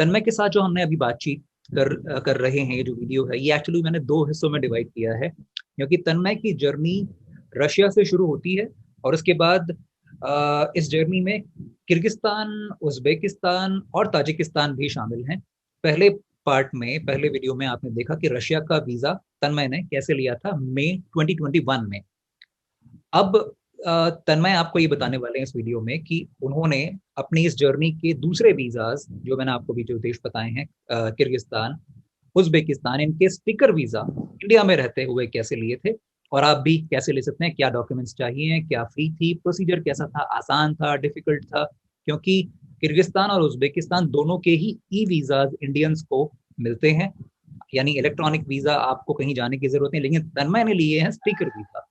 तन्मय के साथ जो हमने अभी बातचीत कर रहे हैं, ये जो वीडियो है ये एक्चुअली मैंने दो हिस्सों में डिवाइड किया है, क्योंकि तन्मय की जर्नी रशिया से शुरू होती है और उसके बाद इस जर्नी में किर्गिस्तान, उज्बेकिस्तान और ताजिकिस्तान भी शामिल हैं। पहले पार्ट में, पहले वीडियो में आपने देखा कि रशिया का वीजा तन्मय ने कैसे लिया था मई 2021 में। अब तन्मय आपको ये बताने वाले हैं इस वीडियो में कि उन्होंने अपनी इस जर्नी के दूसरे वीजाज, जो मैंने आपको भी जो देश बताए हैं, किर्गिस्तान, उज्बेकिस्तान, इनके स्टिकर वीजा इंडिया में रहते हुए कैसे लिए थे, और आप भी कैसे ले सकते हैं, क्या डॉक्यूमेंट्स चाहिए, क्या फी थी, प्रोसीजर कैसा था, आसान था, डिफिकल्ट था। क्योंकि किर्गिस्तान और उज्बेकिस्तान दोनों के ही ई वीजाज इंडियंस को मिलते हैं, यानी इलेक्ट्रॉनिक वीजा आपको कहीं जाने की जरूरत नहीं, लेकिन तन्मय ने लिए हैं स्टिकर वीजा।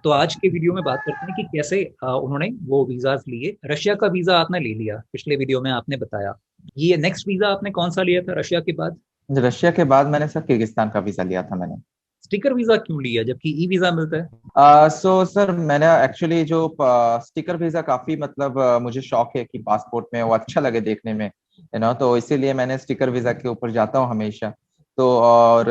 तो आज के वीडियो में बात करते हैं कि कैसे उन्होंने वो वीजाज लिए। रशिया का वीजा आपने ले लिया, पिछले वीडियो में आपने बताया। ये नेक्स्ट वीजा आपने कौन सा लिया था रशिया के बाद? रशिया के बाद मैंने सर किर्गिस्तान का वीजा लिया था मैंने। स्टिकर वीजा क्यों लिया जबकि ई वीजा मिलता है? सर मैंने एक्चुअली जो स्टिकर वीजा काफी मतलब मुझे शौक है कि पासपोर्ट में वो अच्छा लगे देखने में, तो इसीलिए मैंने स्टिकर वीजा के ऊपर जाता हूँ हमेशा। तो और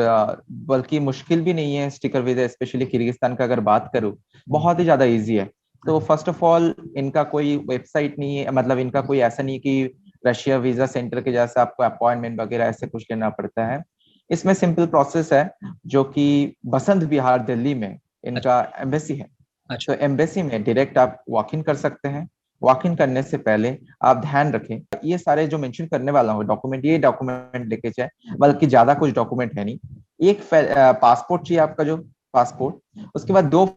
बल्कि मुश्किल भी नहीं है स्टिकर वीजा, स्पेशली किर्गिस्तान का अगर बात करूँ, बहुत ही ज्यादा इजी है। तो फर्स्ट ऑफ ऑल इनका कोई वेबसाइट नहीं है, मतलब इनका कोई ऐसा नहीं कि रशिया वीजा सेंटर के जैसा आपको अपॉइंटमेंट वगैरह ऐसे कुछ लेना पड़ता है। इसमें सिंपल प्रोसेस है, जो कि बसंत विहार दिल्ली में अच्छा। इनका एम्बेसी है। तो अच्छा। एम्बेसी में डायरेक्ट आप वॉक इन कर सकते हैं। वॉक इन करने से पहले आप ध्यान रखें, ये सारे जो मेंशन करने वाला हूँ डॉक्यूमेंट, ये डॉक्यूमेंट लेके जाए, बल्कि ज्यादा कुछ डॉक्यूमेंट है नहीं। एक पासपोर्ट चाहिए आपका, जो पासपोर्ट, उसके बाद दो,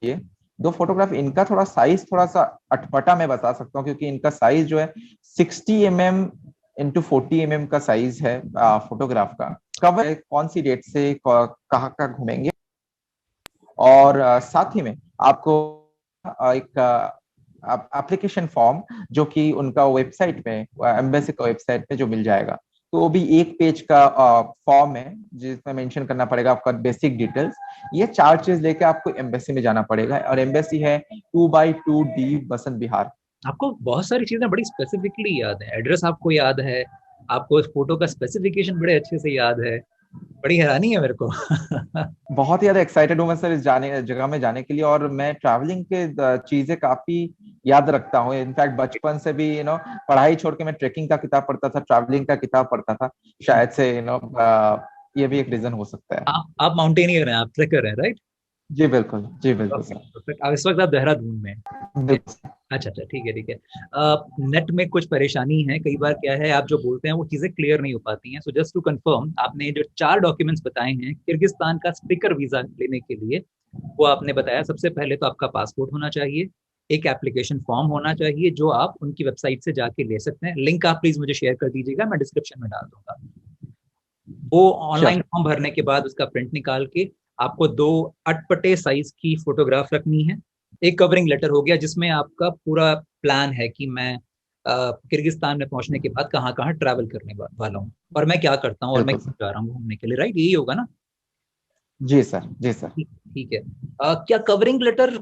ये दो फोटोग्राफ। इनका थोड़ा साइज थोड़ा सा अटपटा मैं बता सकता हूँ, क्योंकि इनका साइज जो है 60 mm इंटू 40 mm का साइज है फोटोग्राफ का। कवर कौन सी डेट से कहाँ कहाँ घूमेंगे, और साथ ही में आपको एक एप्लीकेशन फॉर्म, जो कि उनका वेबसाइट में, एम्बेसी का वेबसाइट पे जो मिल जाएगा। तो वो भी एक पेज का फॉर्म है, जिसमें मेंशन करना पड़ेगा आपका बेसिक डिटेल्स। ये चार चीज लेके आपको एम्बेसी में जाना पड़ेगा, और एम्बेसी है 2x2D बसंत विहार। आपको बहुत सारी चीजें बड़ी स्पेसिफिकली याद है, एड्रेस आपको याद है, आपको इस फोटो का स्पेसिफिकेशन बड़े अच्छे से याद है। बड़ी हैरानी है मेरे को। बहुत ही ज्यादा एक्साइटेड हूँ मैं सर इस जाने जगह में जाने के लिए, और मैं ट्रैवलिंग के चीजें काफी याद रखता हूँ। इनफैक्ट बचपन से भी पढ़ाई छोड़ के मैं ट्रेकिंग का किताब पढ़ता था, ट्रैवलिंग का किताब पढ़ता था। शायद से ये भी एक रीजन हो सकता है। आप माउंटेनियर हैं, आप ट्रेकर हैं, राइट? जी बिल्कुल, जी बिल्कुल परफेक्ट, सर। परफेक्ट। अब इस वक्त आप देहरादून में हैं। बिल्कुल। अच्छा अच्छा, ठीक है ठीक है। नेट में कुछ परेशानी है, कई बार क्या है, आप जो बोलते हैं वो चीजें क्लियर नहीं हो पाती हैं। सो जस्ट टू कंफर्म, आपने जो चार डॉक्यूमेंट्स बताए हैं किर्गिस्तान का स्टिकर वीजा लेने के लिए, वो आपने बताया सबसे पहले तो आपका पासपोर्ट होना चाहिए, एक एप्लीकेशन फॉर्म होना चाहिए जो आप उनकी वेबसाइट से जाके ले सकते हैं। लिंक आप प्लीज मुझे शेयर कर दीजिएगा, मैं डिस्क्रिप्शन में डाल दूंगा। वो ऑनलाइन श्योर। फॉर्म भरने के बाद उसका प्रिंट निकाल के आपको दो अटपटे साइज की फोटोग्राफ रखनी है। एक कवरिंग लेटर हो गया जिसमें आपका पूरा प्लान है कि मैं किर्गिस्तान में पहुंचने के बाद कहाँ कहाँ ट्रैवल करने वाला हूँ, और मैं क्या करता हूँ, और मैं बिल्कुल क्यों सर। जा रहा हूँ घूमने के लिए, राइट? यही होगा ना? जी सर, जी सर। ठीक, ठीक है। क्या कवरिंग लेटर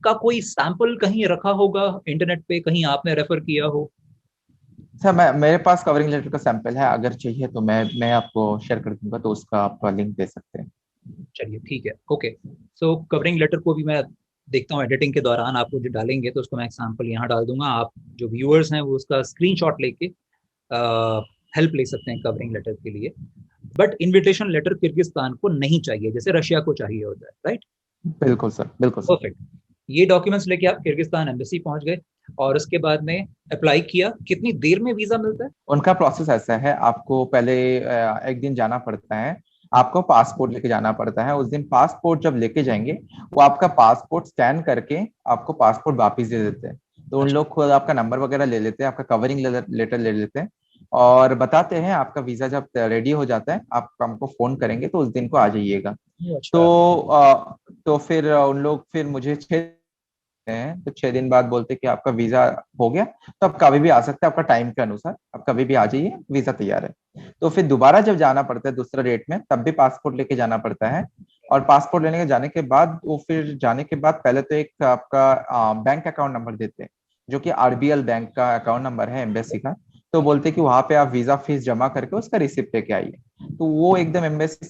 का कोई सैंपल कहीं रखा होगा इंटरनेट पे, कहीं आपने रेफर किया हो? सर मेरे पास कवरिंग लेटर का सैंपल है, अगर चाहिए तो मैं आपको शेयर कर दूंगा, तो उसका आप लिंक दे सकते हैं। चलिए ठीक है, ओके। सो कवरिंग लेटर को भी मैं देखता हूँ, एडिटिंग के दौरान आपको जो डालेंगे तो उसको मैं एग्जाम्पल यहाँ डाल दूंगा। आप जो व्यूअर्स हैं वो उसका स्क्रीनशॉट लेके हेल्प ले सकते हैं कवरिंग लेटर के लिए। बट इनविटेशन लेटर किर्गिस्तान को नहीं चाहिए जैसे रशिया को चाहिए होता है, राइट? बिल्कुल सर, बिल्कुल सर। परफेक्ट। ये डॉक्यूमेंट्स लेके आप किर्गिस्तान एम्बेसी पहुंच गए और उसके बाद में अप्लाई किया। कितनी देर में वीजा मिलता है? उनका प्रोसेस ऐसा है, आपको पहले एक दिन जाना पड़ता है। आपको पासपोर्ट लेके जाना पड़ता है। उस दिन पासपोर्ट जब लेके जाएंगे, वो आपका पासपोर्ट स्कैन करके आपको पासपोर्ट वापस दे देते हैं। तो उन अच्छा। लोग खुद आपका नंबर वगैरह ले लेते हैं, आपका कवरिंग लेटर ले लेते हैं, और बताते हैं आपका वीजा जब रेडी हो जाता है आप हमको फोन करेंगे, तो उस दिन को आ जाइएगा। अच्छा। तो तो फिर उन लोग फिर मुझे 6 हैं, तो 6 दिन बाद बोलते कि आपका वीजा हो गया, तो आप कभी भी आ सकते हैं, आपका टाइम के अनुसार आप कभी भी आ जाइए, वीजा तैयार है। तो फिर दोबारा जब जाना पड़ता है दूसरा डेट में, तब भी पासपोर्ट लेके जाना पड़ता है। और पासपोर्ट लेने के जाने के बाद, वो फिर जाने के बाद पहले तो एक आपका बैंक अकाउंट नंबर देते हैं, जो कि आरबीएल बैंक का अकाउंट नंबर है एम्बेसी का। तो बोलते कि वहां पे आप वीजा फीस जमा करके उसका रिसिप्ट लेके आइए। तो वो एकदम एम्बेसी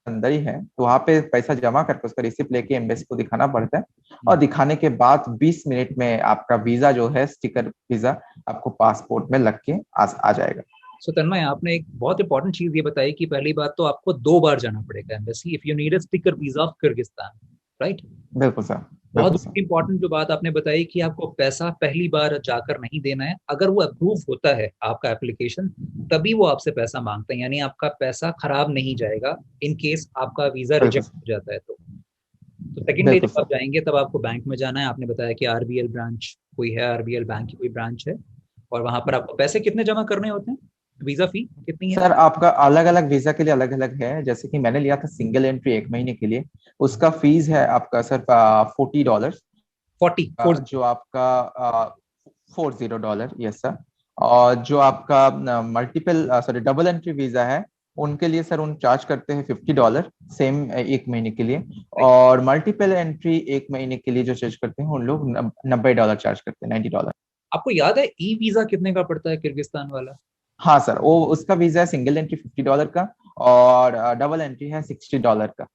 अंदर ही है, तो वहां पे पैसा जमा करके उसका रिसिप्ट लेके एम्बेसी को दिखाना पड़ता है। और दिखाने के बाद 20 मिनट में आपका वीजा जो है, स्टिकर वीजा, आपको पासपोर्ट में लग के आ जाएगा। सो तन्मय, आपने एक बहुत इंपॉर्टेंट चीज ये बताई कि पहली बात तो आपको 2 बार जाना पड़ेगा embassy if you need a sticker visa of Kyrgyzstan, right? बिल्कुल सर। बहुत बिल्कुल सर। इंपॉर्टेंट जो बात आपने बताई कि आपको पैसा पहली बार जाकर नहीं देना है, अगर वो अप्रूव होता है आपका एप्लीकेशन तभी वो आपसे पैसा मांगते हैं, यानी आपका पैसा खराब नहीं जाएगा इन केस आपका वीजा बिल्कुल रिजेक्ट सर। हो जाता है तो सेकेंड डे बिल्कुल जब आप सर। जाएंगे तब आपको बैंक में जाना है। आपने बताया कि आरबीएल ब्रांच कोई है, आरबीएल बैंक की कोई ब्रांच है, और वहां पर आपको पैसे कितने जमा करने होते हैं? वीजा फी कितनी है? सर आपका अलग अलग वीजा के लिए अलग अलग है। जैसे कि मैंने लिया था सिंगल एंट्री 1 महीने के लिए, उसका फीस है आपका सर $40। 40 40? जो आपका $40, यस सर। और जो आपका multiple sorry double entry visa है, उनके लिए सर उन चार्ज करते हैं $50 सेम 1 महीने के लिए। और मल्टीपल एंट्री 1 महीने के लिए जो चार्ज करते हैं उन लोग $90 चार्ज करते हैं, $90। आपको याद है ई वीजा कितने का पड़ता है किर्गिस्तान वाला? हाँ सर, वो उसका वीजा है सिंगल एंट्री $50 का, और डबल एंट्री है $60 का।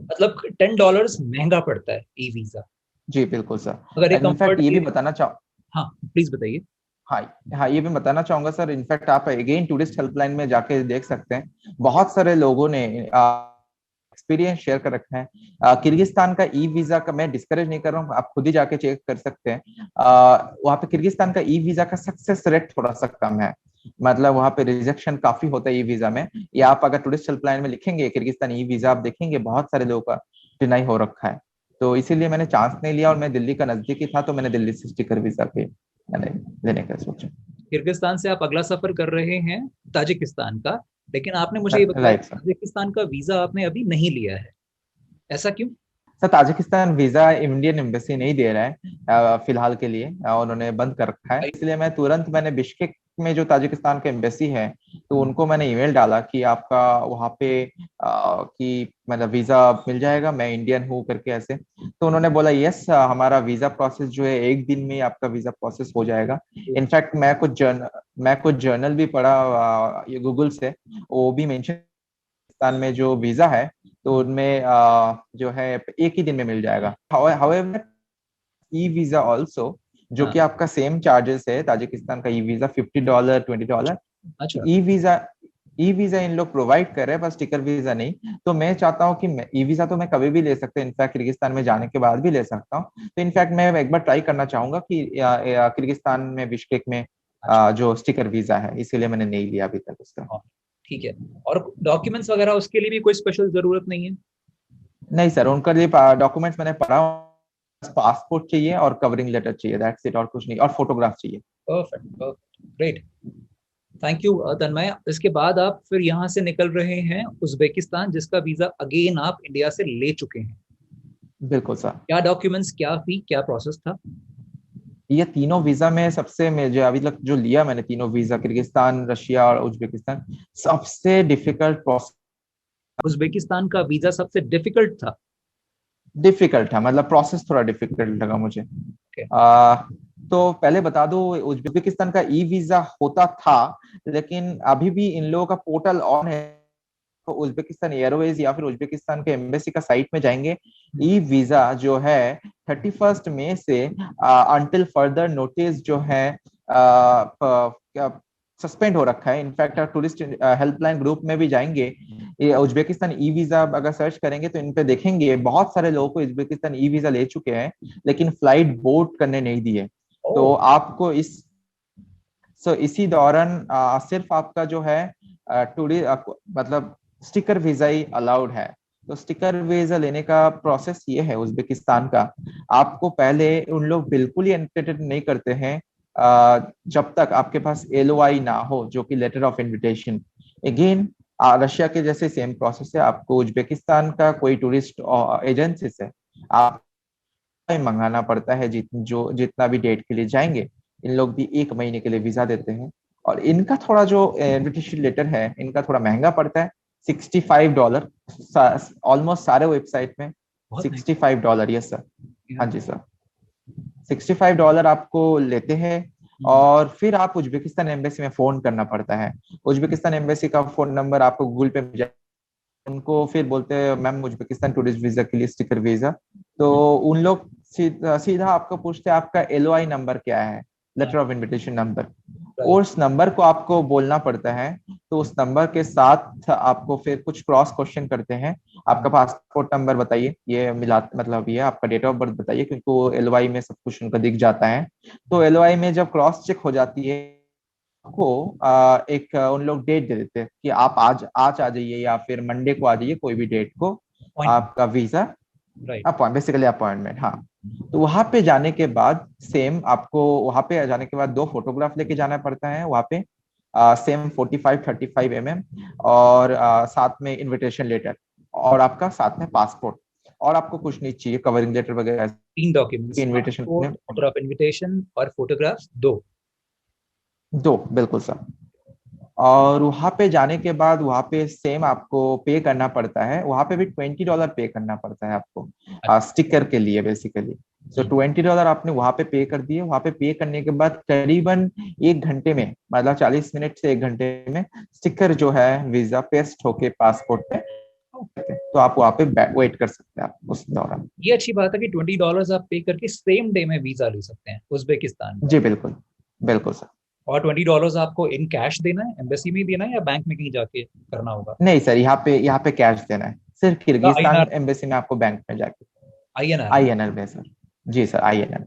मतलब $10 महंगा पड़ता है ई वीजा। जी बिल्कुल अगर सर। ये इनफैक्ट कंफर्ट ये के, भी बताना चाह हाँ प्लीज बताइए। हाँ, हाँ ये भी बताना चाहूंगा सर। इनफैक्ट आप अगेन टूरिस्ट हेल्पलाइन में जाके देख सकते हैं, बहुत सारे लोगों ने एक्सपीरियंस शेयर कर रखा है। किर्गिस्तान का ई वीजा का मैं डिस्करेज नहीं कर रहा हूँ, आप खुद ही जाके चेक कर सकते हैं। वहाँ पे किर्गिस्तान का ई वीजा का सक्सेस रेट थोड़ा सा कम है, मतलब वहाँ पे रिजेक्शन काफी होता है ई वीजा में। या आप अगर टूरिस्ट हेल्पलाइन में लिखेंगे किर्गिस्तान ई वीजा, आप देखेंगे बहुत सारे लोगों का डिनाई हो रखा है। तो इसीलिए मैंने चांस नहीं लिया, और मैं दिल्ली का नजदीकी था तो मैंने दिल्ली से स्टिकर वीजा पे मैंने लेने का सोचा। किर्गिस्तान से आप अगला सफर कर रहे हैं ताजिकिस्तान का, लेकिन आपने मुझे ये बताया राइट कि सर। ताजिकिस्तान का वीजा आपने अभी नहीं लिया है, ऐसा क्यों? Sir Tajikistan visa Indian embassy नहीं दे रहा है फिलहाल के लिए, उन्होंने बंद कर रखा है। इसलिए मैंने बिश्केक में जो ताजिकिस्तान का एम्बेसी है, तो उनको मैंने ईमेल डाला कि आपका वहाँ पे कि मतलब वीजा मिल जाएगा, मैं इंडियन हूँ करके ऐसे। तो उन्होंने बोला यस, हमारा वीजा प्रोसेस जो है 1 दिन में ही आपका वीजा प्रोसेस हो जाएगा। इनफैक्ट मैं कुछ जर्नल भी पढ़ा ये गूगल से, वो भी मेंशन, पाकिस्तान में जो वीजा है तो उनमें जो है 1 ही दिन में मिल जाएगा। हाउएवर ई वीजा ऑल्सो, जो हाँ। कि आपका सेम चार्जेस है ताजिकिस्तान का ई वीजा $50 $20। अच्छा। ई वीजा इन लोग प्रोवाइड कर रहे हैं, बस टिकट वीजा नहीं। तो मैं चाहता हूँ कि ई वीजा तो मैं कभी भी ले सकता हूँ, इनफैक्ट किर्गिस्तान में जाने के बाद भी ले सकता हूँ। तो इनफैक्ट मैं एक बार ट्राई करना चाहूंगा कि किर्गिस्तान में बिश्केक में अच्छा। जो स्टिकर वीजा है, इसीलिए मैंने नहीं लिया अभी तक उसका। हाँ, ठीक है। और डॉक्यूमेंट्स वगैरह उसके लिए भी कोई स्पेशल जरूरत नहीं है? नहीं सर, उनका लिए डॉक्यूमेंट्स मैंने पढ़ा, पासपोर्ट चाहिए और कवरिंग लेटर चाहिए, दैट्स इट, और कुछ नहीं, और फोटोग्राफ चाहिए। Perfect, perfect, great. Thank you Tanmay. इसके बाद आप फिर यहाँ से निकल रहे हैं उज्बेकिस्तान, जिसका वीजा अगेन आप इंडिया से ले चुके हैं। बिल्कुल सर। क्या डॉक्यूमेंट्स, क्या फी, क्या प्रोसेस था? ये तीनों वीजा में सबसे, मैं जो अभी तक जो लिया मैंने तीनों वीजा, किर्गिस्तान, रशिया और उज्बेकिस्तान, सबसे डिफिकल्ट प्रोसेस। उज्बेकिस्तान का वीजा सबसे डिफिकल्ट था? डिफिकल्ट था, मतलब प्रोसेस थोड़ा डिफिकल्ट लगा मुझे। Okay. आ, तो पहले बता दूं, उज्बेकिस्तान का ई वीजा होता था, लेकिन अभी भी इन लोगों का पोर्टल ऑन है। तो उज्बेकिस्तान एयरवेज या फिर उज्बेकिस्तान के एम्बेसी का साइट में जाएंगे, ई वीजा जो है 31 मई से अंटिल फर्दर नोटिस जो है सस्पेंड हो रखा है। इनफैक्ट टूरिस्ट हेल्पलाइन ग्रुप में भी जाएंगे, ये उज्बेकिस्तान ई वीजा अगर सर्च करेंगे तो इन पे देखेंगे बहुत सारे लोगों को उज्बेकिस्तान ई वीजा ले चुके हैं, लेकिन फ्लाइट बोर्ड करने नहीं दिए। तो Oh. आपको इसी दौरान सिर्फ आपका जो है टूरिस्ट मतलब स्टिकर वीजा ही अलाउड है। तो स्टिकर वीजा लेने का प्रोसेस ये है उज्बेकिस्तान का, आपको पहले उन लोग बिल्कुल ही एंटरटेन नहीं करते हैं जब तक आपके पास LOI ना हो, जो कि letter of invitation. Again Russia के जैसे सेम प्रोसेस है, आपको उज्बेकिस्तान का कोई टूरिस्ट एजेंसी से आप मंगाना पड़ता है, जितना भी डेट के लिए जाएंगे। इन लोग भी 1 महीने के लिए वीजा देते हैं। और इनका थोड़ा जो इनविटेशन लेटर है, इनका थोड़ा महंगा पड़ता है, $65। ऑलमोस्ट सारे वेबसाइट में बहुत $65, यस सर। हाँ महंगा। जी सर, $65 आपको लेते हैं। और फिर आप उज्बेकिस्तान एम्बेसी में फोन करना पड़ता है। उज्बेकिस्तान एम्बेसी का फोन नंबर आपको गूगल पे मिल जाए, उनको फिर बोलते हैं मैम उज्बेकिस्तान टूरिस्ट वीजा के लिए स्टिकर वीजा। तो उन लोग सीधा आपको पूछते हैं आपका एलओआई नंबर क्या है, लेटर ऑफ इनविटेशन नंबर। उस नंबर को आपको बोलना पड़ता है। तो उस नंबर के साथ आपको फिर कुछ क्रॉस क्वेश्चन करते हैं। आपका पासपोर्ट नंबर बताइए, ये मिला मतलब ये आपका डेट ऑफ बर्थ बताइए, क्योंकि वो एलओआई में सब कुछ उनका दिख जाता है। तो एलओआई में जब क्रॉस चेक हो जाती है को एक उन लोग डेट दे देते हैं कि आप आज आज आ जाइए या फिर मंडे को आ जाइए, कोई भी डेट को आपका वीजा बेसिकली अपॉइंटमेंट। हाँ, तो वहां पे जाने के बाद सेम आपको वहां पे जाने के बाद 2 फोटोग्राफ लेके जाना पड़ता है वहां पे, सेम 45-35 mm, और साथ में इनविटेशन लेटर, और आपका साथ में पासपोर्ट, और आपको कुछ नहीं चाहिए, कवरिंग लेटर वगैरह। 3 documents, invitation letter of invitation और फोटोग्राफ्स 2। बिल्कुल सर। और वहां पे जाने के बाद वहां पे सेम आपको पे करना पड़ता है, वहां पे भी $20 पे करना पड़ता है आपको स्टिकर के लिए बेसिकली। सो $20 आपने वहां पे कर दिए। वहां पे करने के बाद करीबन 1 घंटे में, मतलब 40 मिनट से 1 घंटे में स्टिकर जो है वीजा पेस्ट होके पासपोर्ट पे, तो आप वहां पे वेट कर सकते हैं आप उस दौरान। ये अच्छी बात है कि $20 आप पे करके सेम डे में वीजा ले सकते हैं उज्बेकिस्तान में। जी बिल्कुल, बिल्कुल सर। और $20 आपको इन कैश देना है, एम्बेसी में देना है या बैंक में कहीं जाके करना होगा? नहीं सर, यहाँ पे कैश देना है, सिर्फ किर्गिस्तान INR, एम्बेसी में आपको बैंक में जाके। INR में। INR में सर। जी सर, INR।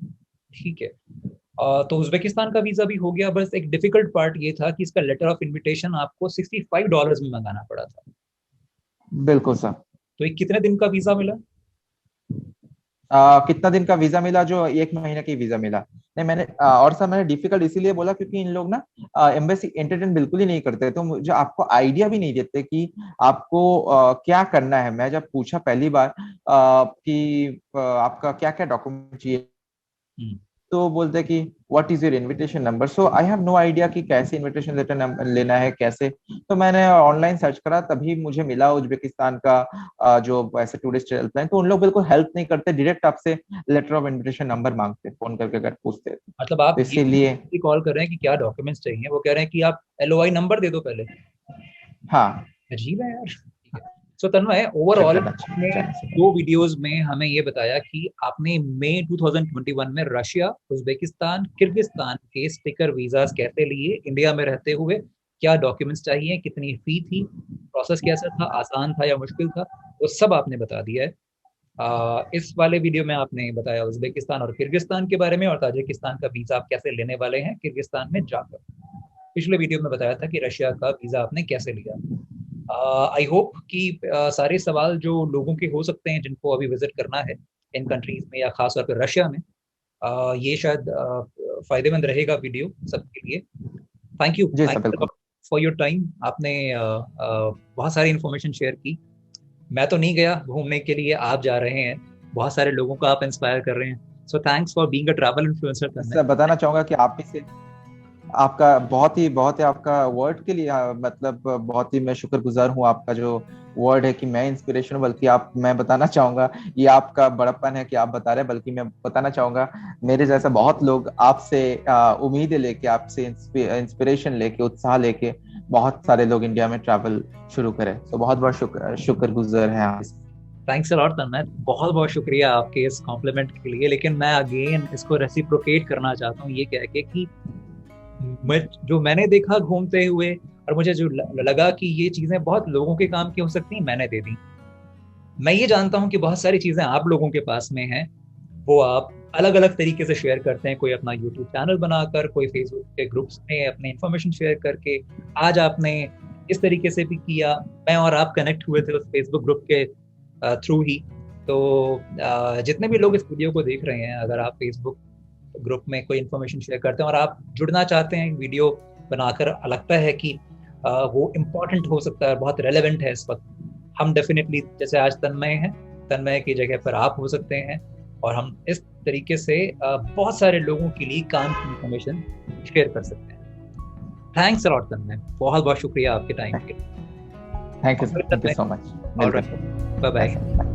ठीक है। तो उज्बेकिस्तान का वीजा भी हो गया। बस एक डिफिकल्ट पार्ट ये था कि इसका लेटर ऑफ इनविटेशन आपको $65 में मंगाना पड़ा था। बिल्कुल सर। तो ये कितने दिन का वीजा मिला? कितना दिन का वीजा मिला? जो 1 महीने की वीजा मिला। नहीं मैंने और सर मैंने डिफिकल्ट इसीलिए बोला क्योंकि इन लोग ना एम्बेसी एंटरटेन बिल्कुल ही नहीं करते, तो मुझे आपको आइडिया भी नहीं देते कि आपको क्या करना है। मैं जब पूछा पहली बार कि आपका क्या क्या डॉक्यूमेंट चाहिए, तो बोलते कि what is your invitation number. So I have no idea कि कैसे इनविटेशन लेटर लेना है कैसे। तो मैंने ऑनलाइन सर्च करा, तभी मुझे मिला उज्बेकिस्तान का जो ऐसे टूरिस्ट हेल्पलाइन। तो उन लोग बिल्कुल हेल्प नहीं करते, डायरेक्ट आपसे लेटर ऑफ इनविटेशन नंबर मांगते, फोन करके अगर पूछते। मतलब आप तो इसीलिए कॉल कर रहे हैं कि क्या डॉक्यूमेंट्स चाहिए, वो कह रहे हैं कि आप LOI नंबर दे दो पहले। हाँ। अजीब है यार। ठीक है। सो तन्मय, ओवरऑल आपने 2 वीडियोस में हमें ये बताया कि आपने मई 2021 में रशिया, उज्बेकिस्तान, किर्गिस्तान के स्टिकर वीजास कैसे लिए इंडिया में रहते हुए, क्या डॉक्यूमेंट्स चाहिए, कितनी फी थी, प्रोसेस कैसा था, आसान था या मुश्किल था, वो सब आपने बता दिया है। इस वाले वीडियो में आपने बताया उज्बेकिस्तान और किर्गिस्तान के बारे में, और ताजिकिस्तान का वीजा आप कैसे लेने वाले हैं किर्गिस्तान में जाकर। पिछले वीडियो में बताया था कि रशिया का वीजा आपने कैसे लिया। आई होप कि सारे सवाल जो लोगों के हो सकते हैं जिनको अभी विजिट करना है इन कंट्रीज में या खासतौर पर रशिया में, ये शायद फायदेमंद रहेगा वीडियो सबके लिए। Thank you for your time. आपने बहुत सारी इंफॉर्मेशन शेयर की। मैं तो नहीं गया घूमने के लिए, आप जा रहे हैं, बहुत सारे लोगों को आप इंस्पायर कर रहे हैं। So thanks for being a travel influencer. बताना चाहूंगा कि आप ही से आपका बहुत ही आपका वर्ड के लिए मतलब बहुत ही मैं शुक्रगुजार हूँ। आपका जो वर्ड है कि मैं इंस्पिरेशन हूँ, बल्कि आप, मैं बताना चाहूंगा ये आपका बड़प्पन है कि आप बता रहे हैं, बल्कि मैं बताना चाहूंगा मेरे जैसा बहुत लोग आपसे उम्मीदें लेके, आपसे इंस्पिरेशन लेके, उत्साह लेके बहुत सारे लोग इंडिया में ट्रैवल शुरू करें। तो बहुत बहुत शुक्रगुजार है आप। थैंक्स अ लॉट तन्मय, बहुत बहुत शुक्रिया आपके इस कॉम्प्लीमेंट के लिए। लेकिन मैं अगेन इसको रेसिप्रोकेट करना चाहता हूँ ये कह के कि जो मैंने देखा घूमते हुए, और मुझे जो लगा कि ये चीजें बहुत लोगों के काम की हो सकती हैं, मैंने दे दी। मैं ये जानता हूँ कि बहुत सारी चीजें आप लोगों के पास में हैं, वो आप अलग अलग तरीके से शेयर करते हैं। कोई अपना यूट्यूब चैनल बनाकर, कोई फेसबुक के ग्रुप्स में अपने इन्फॉर्मेशन शेयर करके। आज आपने इस तरीके से भी किया, मैं और आप कनेक्ट हुए थे उस फेसबुक ग्रुप के थ्रू ही। तो जितने भी लोग इस वीडियो को देख रहे हैं, अगर आप फेसबुक ग्रुप में कोई इन्फॉर्मेशन शेयर करते हैं और आप जुड़ना चाहते हैं, वीडियो बनाकर लगता है कि वो इम्पोर्टेंट हो सकता है, बहुत रेलेवेंट है इस वक्त, हम डेफिनेटली, जैसे आज तन्मय है, तन्मय की जगह पर आप हो सकते हैं, और हम इस तरीके से बहुत सारे लोगों के लिए काम की इन्फॉर्मेशन शेयर कर सकते हैं। थैंक्स अ लॉट तन्मय, बहुत बहुत शुक्रिया आपके टाइम के लिए। Thank you so much. Bye bye.